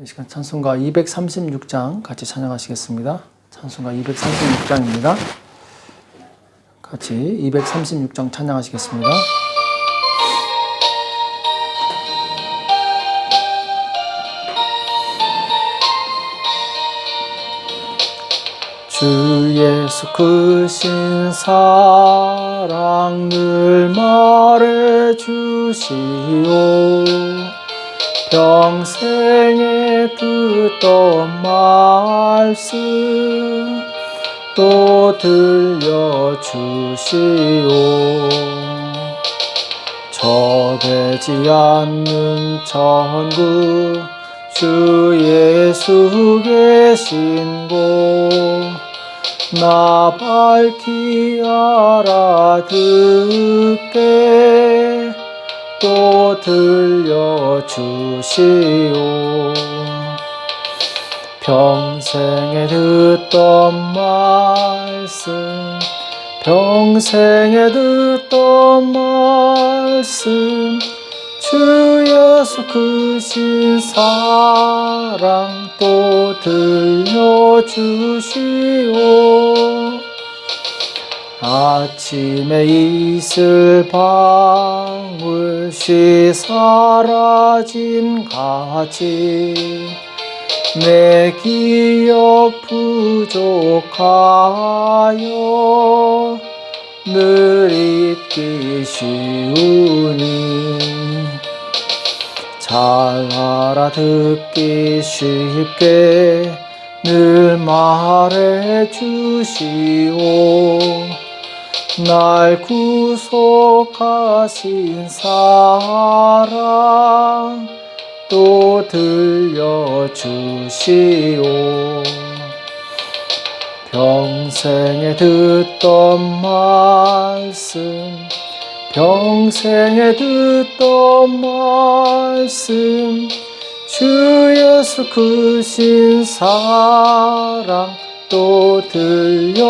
이 시간 찬송가 236장 같이 찬양하시겠습니다. 찬송가 236장입니다. 같이 236장 찬양하시겠습니다. 주 예수 크신 사랑 늘 말해주시오. 평생에 듣던 말씀 또 들려주시오. 저되지 않는 천국 주 예수 계신 곳 나 밝히 알아듣게 또 들려주시오. 평생에 듣던 말씀 평생에 듣던 말씀 주 예수 크신 사랑 또 들려주시오. 아침에 이슬 방울씨 사라진 가지 내 기억 부족하여 늘 잊기 쉬우니 잘 알아듣기 쉽게 늘 말해주시오. 날 구속하신 사랑 또 들려주시오. 평생에 듣던 말씀 평생에 듣던 말씀 주 예수 크신 사랑 또 들려주시오.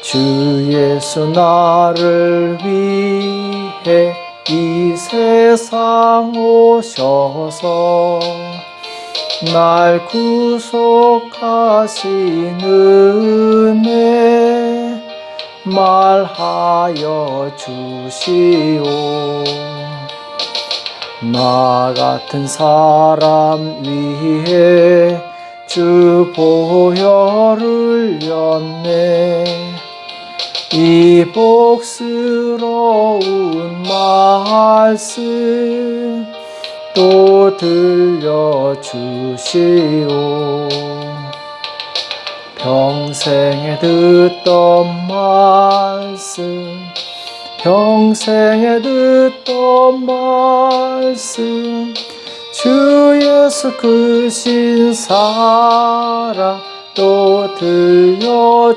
주 예수 나를 위해 이 세상 오셔서 날 구속하신 은혜 말하여 주시오. 나 같은 사람 위해 주 보혈을 흘렸네. 이 복스러운 말씀 또 들려주시오. 평생에 듣던 말씀 평생에 듣던 말씀 주 예수 크신 사랑 또 들려주시오.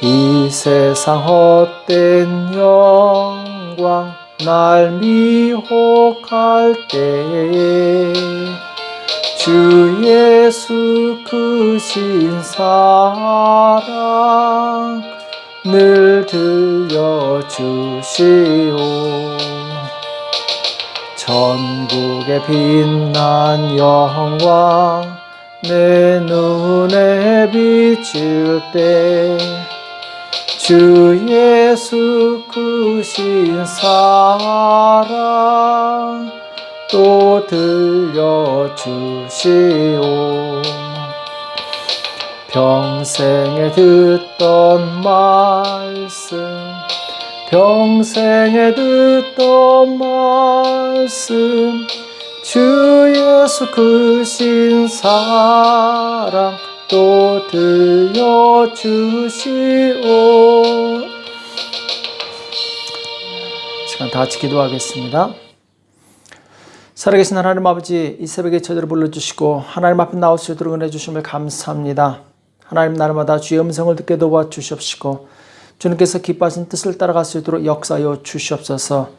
이 세상 헛된 영광 날 미혹할 때에 주 예수 크신 사랑 늘 들려주시오. 전국에 빛난 영광 내 눈에 비칠 때 주 예수 크신 사랑 또 들려주시오. 평생에 듣던 말씀 평생에 듣던 말씀 주 예수 크신 사랑 또 들려주시오. 시간 다 같이 기도하겠습니다. 살아계신 하나님 아버지, 이 새벽에 저희들을 불러주시고 하나님 앞에 나올 수 있도록 은혜 주심을 감사합니다. 하나님, 날마다 주의 음성을 듣게 도와주시옵시고 주님께서 기뻐하신 뜻을 따라갈 수 있도록 역사하여 주시옵소서.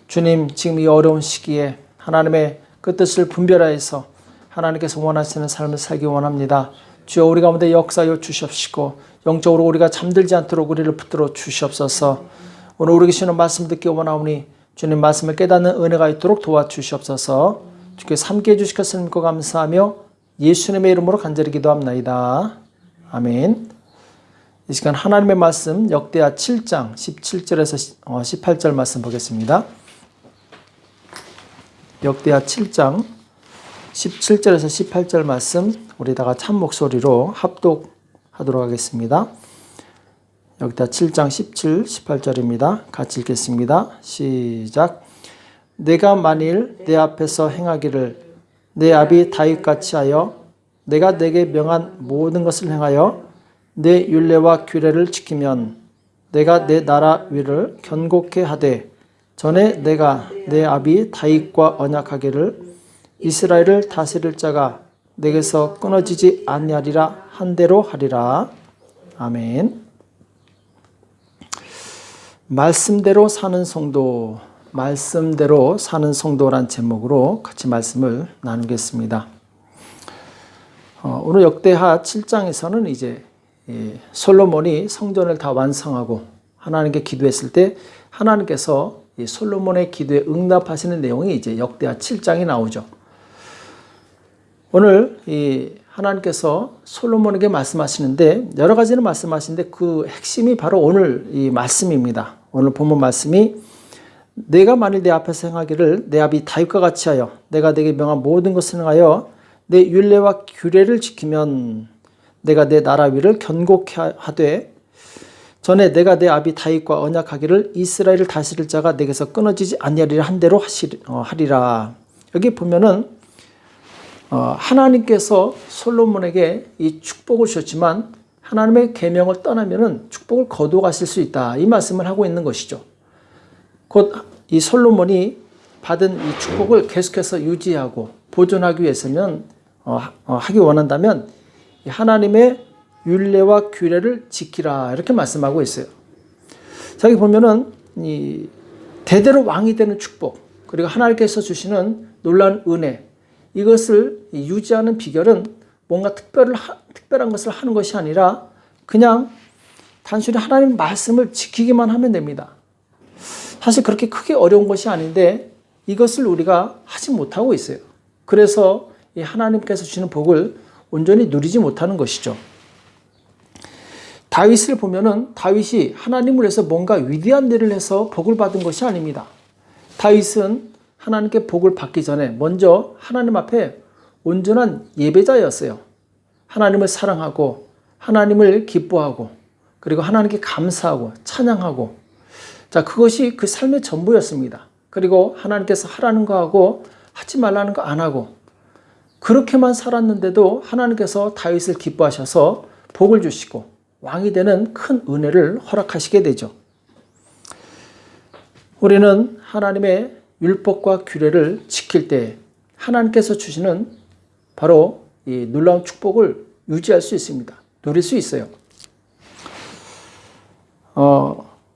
주님, 지금 이 어려운 시기에 하나님의 그 뜻을 분별하여서 하나님께서 원하시는 삶을 살기 원합니다. 주여, 우리 가운데 역사하여 주시옵시고 영적으로 우리가 잠들지 않도록 우리를 붙들어 주시옵소서. 오늘 우리 계시는 말씀 듣기 원하오니 주님 말씀을 깨닫는 은혜가 있도록 도와주시옵소서. 주께 삼게 해주시겠을 믿고 감사하며 예수님의 이름으로 간절히 기도합나이다. 아멘. 이 시간 하나님의 말씀 역대하 7장 17절에서 18절 말씀 보겠습니다. 역대하 7장 17절에서 18절 말씀 우리 다가 참 목소리로 합독하도록 하겠습니다. 역대하 7장 17, 18절입니다. 같이 읽겠습니다. 시작. 내가 만일 내 앞에서 행하기를 내 아비 다윗같이 하여 내가 내게 명한 모든 것을 행하여 내 율례와 규례를 지키면 내가 내 나라 위를 견고케 하되 전에 내가 내 아비 다윗과 언약하기를 이스라엘을 다스릴 자가 내게서 끊어지지 아니하리라 한 대로 하리라. 아멘. 말씀대로 사는 성도, 말씀대로 사는 성도란 제목으로 같이 말씀을 나누겠습니다. 오늘 역대하 7장에서는 이제 솔로몬이 성전을 다 완성하고 하나님께 기도했을 때 하나님께서 솔로몬의 기도에 응답하시는 내용이 이제 역대하 7장에 나오죠. 오늘 하나님께서 솔로몬에게 말씀하시는데 여러 가지는 말씀하시는데 그 핵심이 바로 오늘 이 말씀입니다. 오늘 본문 말씀이 내가 만일 내 앞에서 행하기를 내 아비 다윗과 같이 하여 내가 내게 명한 모든 것을 행하여 내 율례와 규례를 지키면 내가 내 나라 위를 견고케 하되 전에 내가 내 아비 다윗과 언약하기를 이스라엘을 다스릴 자가 내게서 끊어지지 아니하리라 한 대로 하리라. 여기 보면은 하나님께서 솔로몬에게 이 축복을 주셨지만 하나님의 계명을 떠나면은 축복을 거두어 가실 수 있다. 이 말씀을 하고 있는 것이죠. 곧 이 솔로몬이 받은 이 축복을 계속해서 유지하고 보존하기 위해서는 하기 원한다면 하나님의 율례와 규례를 지키라 이렇게 말씀하고 있어요. 자, 여기 보면은 이 대대로 왕이 되는 축복 그리고 하나님께서 주시는 놀라운 은혜 이것을 유지하는 비결은 뭔가 특별한 것을 하는 것이 아니라 그냥 단순히 하나님 말씀을 지키기만 하면 됩니다. 사실 그렇게 크게 어려운 것이 아닌데 이것을 우리가 하지 못하고 있어요. 그래서 이 하나님께서 주시는 복을 온전히 누리지 못하는 것이죠. 다윗을 보면은 다윗이 하나님을 위해서 뭔가 위대한 일을 해서 복을 받은 것이 아닙니다. 다윗은 하나님께 복을 받기 전에 먼저 하나님 앞에 온전한 예배자였어요. 하나님을 사랑하고 하나님을 기뻐하고 그리고 하나님께 감사하고 찬양하고 자, 그것이 그 삶의 전부였습니다. 그리고 하나님께서 하라는 거 하고 하지 말라는 거 안 하고 그렇게만 살았는데도 하나님께서 다윗을 기뻐하셔서 복을 주시고 왕이 되는 큰 은혜를 허락하시게 되죠. 우리는 하나님의 율법과 규례를 지킬 때 하나님께서 주시는 바로 이 놀라운 축복을 유지할 수 있습니다. 누릴 수 있어요.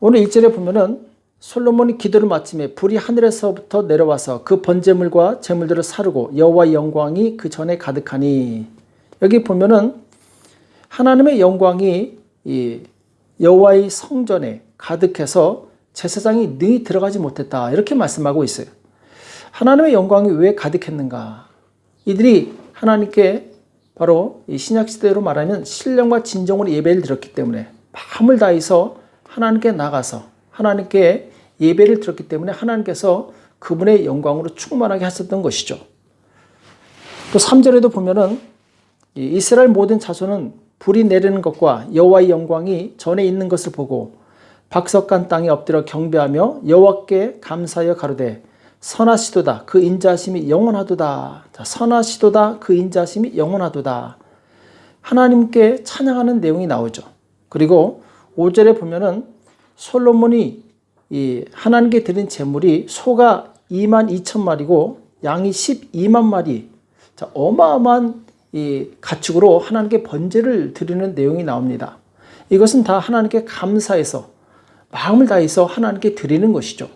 오늘 1절에 보면은 솔로몬이 기도를 마침에 불이 하늘에서부터 내려와서 그 번제물과 제물들을 사르고 여호와의 영광이 그 전에 가득하니 여기 보면은 하나님의 영광이 이 여호와의 성전에 가득해서 제사장이 능히 들어가지 못했다 이렇게 말씀하고 있어요. 하나님의 영광이 왜 가득했는가? 이들이 하나님께 바로 이 신약시대로 말하면 신령과 진정으로 예배를 드렸기 때문에 마음을 다해서 하나님께 나가서 하나님께 예배를 드렸기 때문에 하나님께서 그분의 영광으로 충만하게 하셨던 것이죠. 또 3절에도 보면은 이스라엘 모든 자손은 불이 내리는 것과 여호와의 영광이 전에 있는 것을 보고 박석간 땅에 엎드려 경배하며 여호와께 감사하여 가로되 선하시도다 그 인자하심이 영원하도다. 자, 선하시도다 그 인자하심이 영원하도다. 하나님께 찬양하는 내용이 나오죠. 그리고 5절에 보면은 솔로몬이 이 하나님께 드린 제물이 소가 22,000마리고 양이 12만 마리. 자, 어마어마한 이 가축으로 하나님께 번제를 드리는 내용이 나옵니다. 이것은 다 하나님께 감사해서 마음을 다해서 하나님께 드리는 것이죠.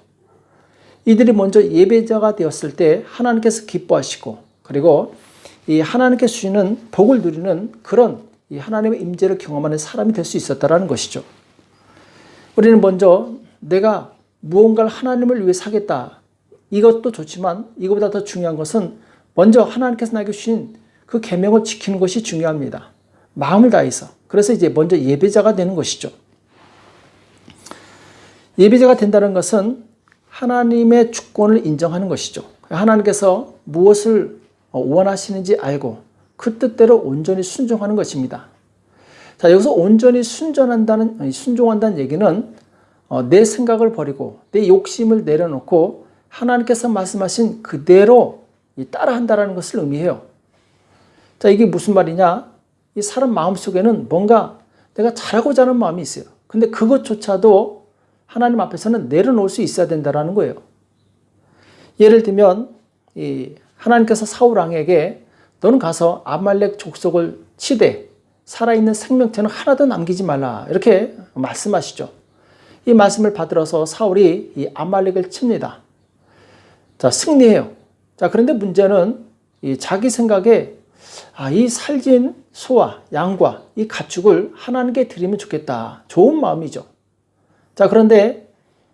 이들이 먼저 예배자가 되었을 때 하나님께서 기뻐하시고 그리고 이 하나님께서 주시는 복을 누리는 그런 이 하나님의 임재를 경험하는 사람이 될 수 있었다라는 것이죠. 우리는 먼저 내가 무언가를 하나님을 위해 사겠다. 이것도 좋지만 이것보다 더 중요한 것은 먼저 하나님께서 나에게 주신 그 계명을 지키는 것이 중요합니다. 마음을 다해서. 그래서 이제 먼저 예배자가 되는 것이죠. 예배자가 된다는 것은 하나님의 주권을 인정하는 것이죠. 하나님께서 무엇을 원하시는지 알고 그 뜻대로 온전히 순종하는 것입니다. 자, 여기서 온전히 순종한다는 얘기는 내 생각을 버리고 내 욕심을 내려놓고 하나님께서 말씀하신 그대로 따라한다는 것을 의미해요. 자, 이게 무슨 말이냐? 이 사람 마음속에는 뭔가 내가 잘하고자 하는 마음이 있어요. 근데 그것조차도 하나님 앞에서는 내려놓을 수 있어야 된다는 거예요. 예를 들면 하나님께서 사울 왕에게 너는 가서 아말렉 족속을 치되 살아있는 생명체는 하나도 남기지 말라 이렇게 말씀하시죠. 이 말씀을 받들어서 사울이 이 아말렉을 칩니다. 자, 승리해요. 자, 그런데 문제는 이 자기 생각에 이 살진 소와 양과 이 가축을 하나님께 드리면 좋겠다. 좋은 마음이죠. 자, 그런데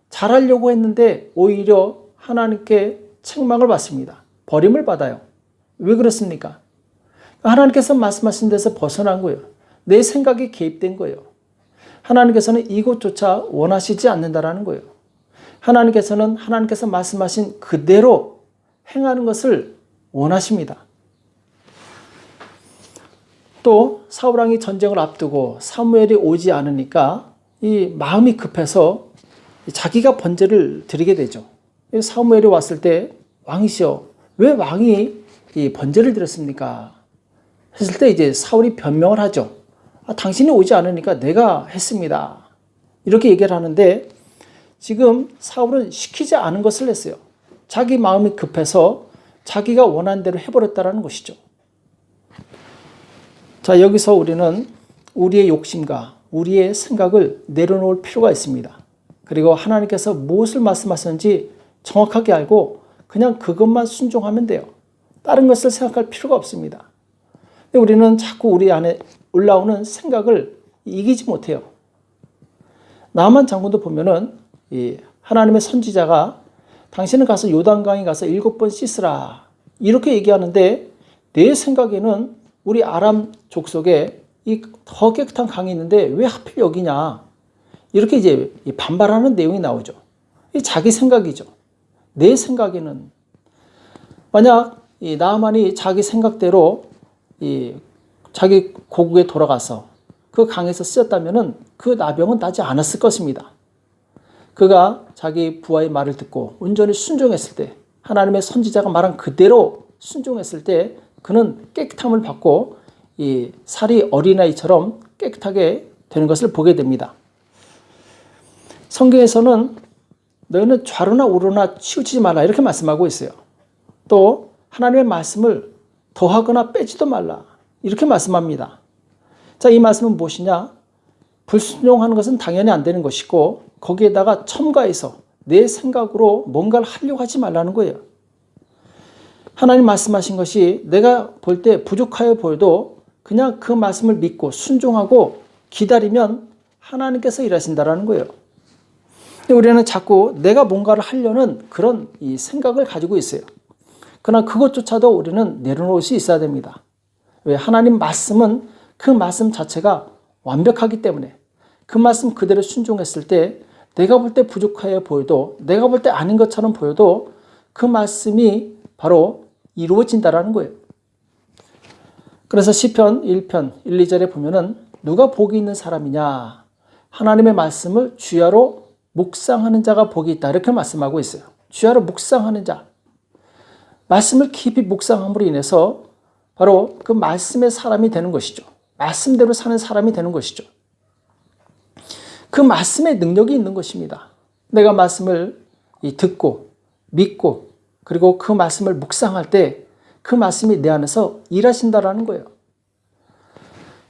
잘하려고 했는데 오히려 하나님께 책망을 받습니다. 버림을 받아요. 왜 그렇습니까? 하나님께서 말씀하신 데서 벗어난 거예요. 내 생각이 개입된 거예요. 하나님께서는 이것조차 원하시지 않는다라는 거예요. 하나님께서 말씀하신 그대로 행하는 것을 원하십니다. 또 사울왕이 전쟁을 앞두고 사무엘이 오지 않으니까 이 마음이 급해서 자기가 번제를 드리게 되죠. 사무엘이 왔을 때 왕이시여 왜 왕이 이 번제를 드렸습니까? 했을 때 이제 사울이 변명을 하죠. 당신이 오지 않으니까 내가 했습니다. 이렇게 얘기를 하는데 지금 사울은 시키지 않은 것을 했어요. 자기 마음이 급해서 자기가 원하는 대로 해버렸다는 것이죠. 자, 여기서 우리는 우리의 욕심과 우리의 생각을 내려놓을 필요가 있습니다. 그리고 하나님께서 무엇을 말씀하셨는지 정확하게 알고 그냥 그것만 순종하면 돼요. 다른 것을 생각할 필요가 없습니다. 근데 우리는 자꾸 우리 안에 올라오는 생각을 이기지 못해요. 나만 장군도 보면은 이 하나님의 선지자가 당신은 가서 요단강에 가서 7번 씻으라 이렇게 얘기하는데 내 생각에는 우리 아람 족속에 이 더 깨끗한 강이 있는데 왜 하필 여기냐 이렇게 이제 반발하는 내용이 나오죠. 이 자기 생각이죠. 내 생각에는 만약 이 나아만이 자기 생각대로 이 자기 고국에 돌아가서 그 강에서 씻었다면은 그 나병은 나지 않았을 것입니다. 그가 자기 부하의 말을 듣고 온전히 순종했을 때 하나님의 선지자가 말한 그대로 순종했을 때 그는 깨끗함을 받고 이 살이 어린아이처럼 깨끗하게 되는 것을 보게 됩니다. 성경에서는 너희는 좌로나 우로나 치우치지 말라 이렇게 말씀하고 있어요. 또 하나님의 말씀을 더하거나 빼지도 말라 이렇게 말씀합니다. 자, 이 말씀은 무엇이냐? 불순종하는 것은 당연히 안 되는 것이고 거기에다가 첨가해서 내 생각으로 뭔가를 하려고 하지 말라는 거예요. 하나님 말씀하신 것이 내가 볼 때 부족하여 보여도 그냥 그 말씀을 믿고 순종하고 기다리면 하나님께서 일하신다라는 거예요. 근데 우리는 자꾸 내가 뭔가를 하려는 그런 이 생각을 가지고 있어요. 그러나 그것조차도 우리는 내려놓을 수 있어야 됩니다. 왜? 하나님 말씀은 그 말씀 자체가 완벽하기 때문에 그 말씀 그대로 순종했을 때 내가 볼 때 부족하여 보여도 내가 볼 때 아닌 것처럼 보여도 그 말씀이 바로 이루어진다라는 거예요. 그래서 시편 1편 1, 2절에 보면은 누가 복이 있는 사람이냐? 하나님의 말씀을 주야로 묵상하는 자가 복이 있다. 이렇게 말씀하고 있어요. 주야로 묵상하는 자. 말씀을 깊이 묵상함으로 인해서 바로 그 말씀의 사람이 되는 것이죠. 말씀대로 사는 사람이 되는 것이죠. 그 말씀의 능력이 있는 것입니다. 내가 말씀을 듣고 믿고 그리고 그 말씀을 묵상할 때 그 말씀이 내 안에서 일하신다라는 거예요.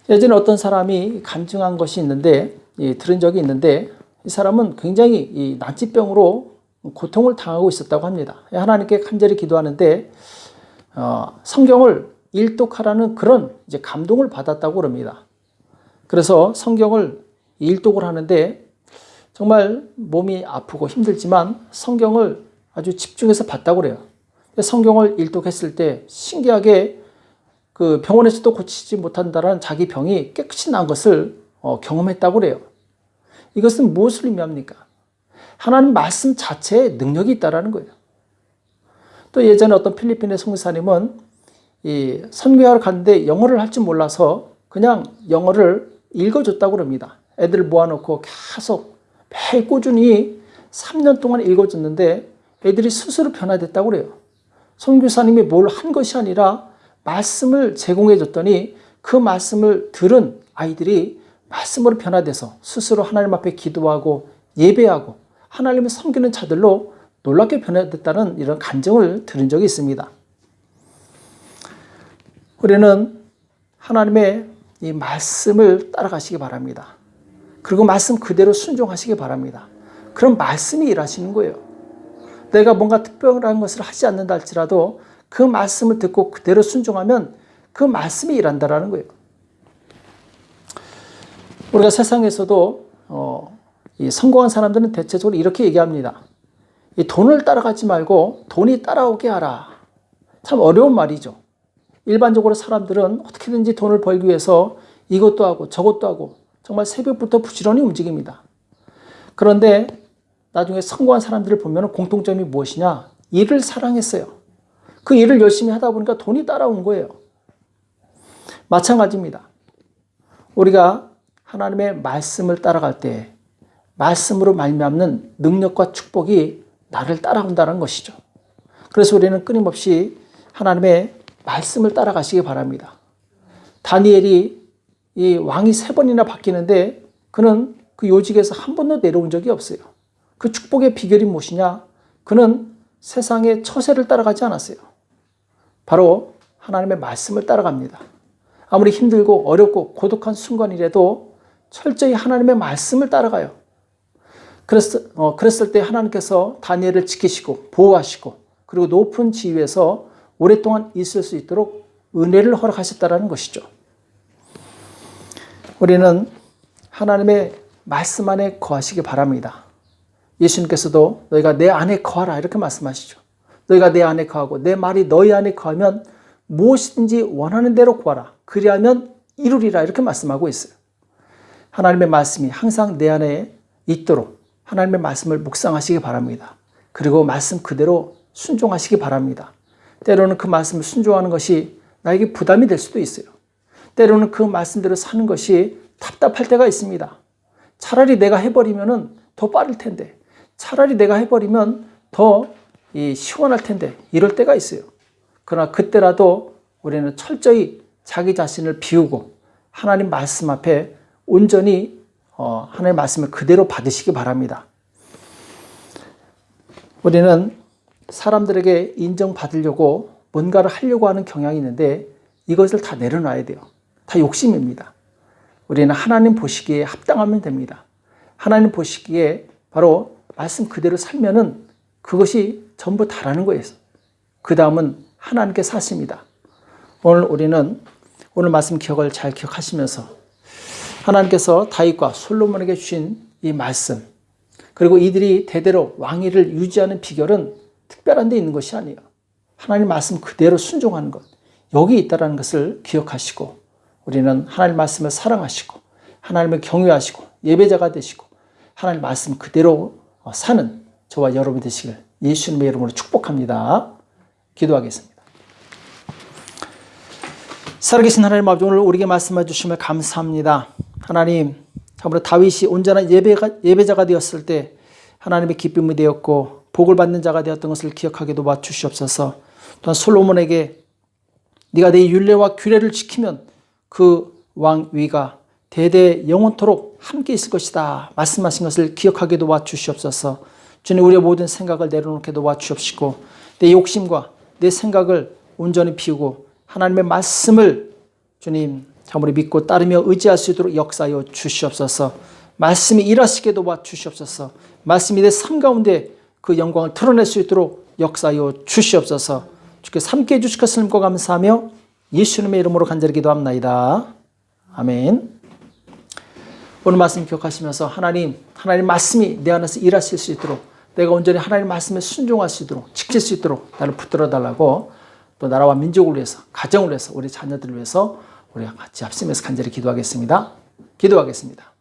예전에 어떤 사람이 간증한 것이 있는데 들은 적이 있는데 이 사람은 굉장히 난치병으로 고통을 당하고 있었다고 합니다. 하나님께 간절히 기도하는데 성경을 일독하라는 그런 이제 감동을 받았다고 그럽니다. 그래서 성경을 일독을 하는데 정말 몸이 아프고 힘들지만 성경을 아주 집중해서 봤다고 그래요. 성경을 일독했을 때 신기하게 그 병원에서도 고치지 못한다는 자기 병이 깨끗이 난 것을 경험했다고 그래요. 이것은 무엇을 의미합니까? 하나님 말씀 자체에 능력이 있다는 거예요. 또 예전에 어떤 필리핀의 선교사님은 이 선교하러 갔는데 영어를 할 줄 몰라서 그냥 영어를 읽어줬다고 그럽니다. 애들 모아놓고 계속 매일 꾸준히 3년 동안 읽어줬는데 애들이 스스로 변화됐다고 그래요. 선교사님이 뭘 한 것이 아니라 말씀을 제공해 줬더니 그 말씀을 들은 아이들이 말씀으로 변화돼서 스스로 하나님 앞에 기도하고 예배하고 하나님을 섬기는 자들로 놀랍게 변화됐다는 이런 간증을 들은 적이 있습니다. 우리는 하나님의 이 말씀을 따라가시기 바랍니다. 그리고 말씀 그대로 순종하시기 바랍니다. 그럼 말씀이 일하시는 거예요. 내가 뭔가 특별한 것을 하지 않는다 할지라도 그 말씀을 듣고 그대로 순종하면 그 말씀이 일한다라는 거예요. 우리가 세상에서도 이 성공한 사람들은 대체적으로 이렇게 얘기합니다. 이 돈을 따라가지 말고 돈이 따라오게 하라. 참 어려운 말이죠. 일반적으로 사람들은 어떻게든지 돈을 벌기 위해서 이것도 하고 저것도 하고 정말 새벽부터 부지런히 움직입니다. 그런데 나중에 성공한 사람들을 보면 공통점이 무엇이냐? 일을 사랑했어요. 그 일을 열심히 하다 보니까 돈이 따라온 거예요. 마찬가지입니다. 우리가 하나님의 말씀을 따라갈 때 말씀으로 말미암는 능력과 축복이 나를 따라온다는 것이죠. 그래서 우리는 끊임없이 하나님의 말씀을 따라가시기 바랍니다. 다니엘이 이 왕이 3번이나 바뀌는데 그는 그 요직에서 한 번도 내려온 적이 없어요. 그 축복의 비결이 무엇이냐? 그는 세상의 처세를 따라가지 않았어요. 바로 하나님의 말씀을 따라갑니다. 아무리 힘들고 어렵고 고독한 순간이라도 철저히 하나님의 말씀을 따라가요. 그랬을 때 하나님께서 다니엘을 지키시고 보호하시고 그리고 높은 지위에서 오랫동안 있을 수 있도록 은혜를 허락하셨다는 것이죠. 우리는 하나님의 말씀 안에 거하시기 바랍니다. 예수님께서도 너희가 내 안에 거하라 이렇게 말씀하시죠. 너희가 내 안에 거하고 내 말이 너희 안에 거하면 무엇이든지 원하는 대로 구하라. 그리하면 이루리라 이렇게 말씀하고 있어요. 하나님의 말씀이 항상 내 안에 있도록 하나님의 말씀을 묵상하시기 바랍니다. 그리고 말씀 그대로 순종하시기 바랍니다. 때로는 그 말씀을 순종하는 것이 나에게 부담이 될 수도 있어요. 때로는 그 말씀대로 사는 것이 답답할 때가 있습니다. 차라리 내가 해버리면 더 빠를 텐데, 차라리 내가 해버리면 더 시원할 텐데 이럴 때가 있어요. 그러나 그때라도 우리는 철저히 자기 자신을 비우고 하나님 말씀 앞에 온전히 하나님의 말씀을 그대로 받으시기 바랍니다. 우리는 사람들에게 인정받으려고 뭔가를 하려고 하는 경향이 있는데 이것을 다 내려놔야 돼요. 다 욕심입니다. 우리는 하나님 보시기에 합당하면 됩니다. 하나님 보시기에 바로 말씀 그대로 살면은 그것이 전부 다라는 거예요. 그 다음은 하나님께 사십니다. 우리는 오늘 말씀 기억을 잘 기억하시면서 하나님께서 다윗과 솔로몬에게 주신 이 말씀 그리고 이들이 대대로 왕위를 유지하는 비결은 특별한 데 있는 것이 아니에요. 하나님 말씀 그대로 순종하는 것 여기 있다는 것을 기억하시고 우리는 하나님 말씀을 사랑하시고 하나님을 경외하시고 예배자가 되시고 하나님 말씀 그대로 사는 저와 여러분 되시길 예수님의 이름으로 축복합니다. 기도하겠습니다. 살아계신 하나님 아버지 오늘 우리에게 말씀해 주심을 감사합니다. 하나님 참으로 다윗이 온전한 예배자가 되었을 때 하나님의 기쁨이 되었고 복을 받는 자가 되었던 것을 기억하게 도와주시옵소서. 또한 솔로몬에게 네가 내 율례와 규례를 지키면 그 왕위가 대대 영원토록 함께 있을 것이다 말씀하신 것을 기억하게 도와주시옵소서. 주님 우리의 모든 생각을 내려놓게 도와주옵시고 내 욕심과 내 생각을 온전히 비우고 하나님의 말씀을 주님 참으로 믿고 따르며 의지할 수 있도록 역사하여 주시옵소서. 말씀이 일하시게 도와주시옵소서. 말씀이 내 삶 가운데 그 영광을 드러낼 수 있도록 역사하여 주시옵소서. 주께서 함께해 주실 것을 믿고 감사하며 예수님의 이름으로 간절히 기도합나이다. 아멘. 오늘 말씀 기억하시면서 하나님 말씀이 내 안에서 일하실 수 있도록 내가 온전히 하나님 말씀에 순종할 수 있도록 지킬 수 있도록 나를 붙들어 달라고 또 나라와 민족을 위해서 가정을 위해서 우리 자녀들을 위해서 우리가 같이 합심해서 간절히 기도하겠습니다. 기도하겠습니다.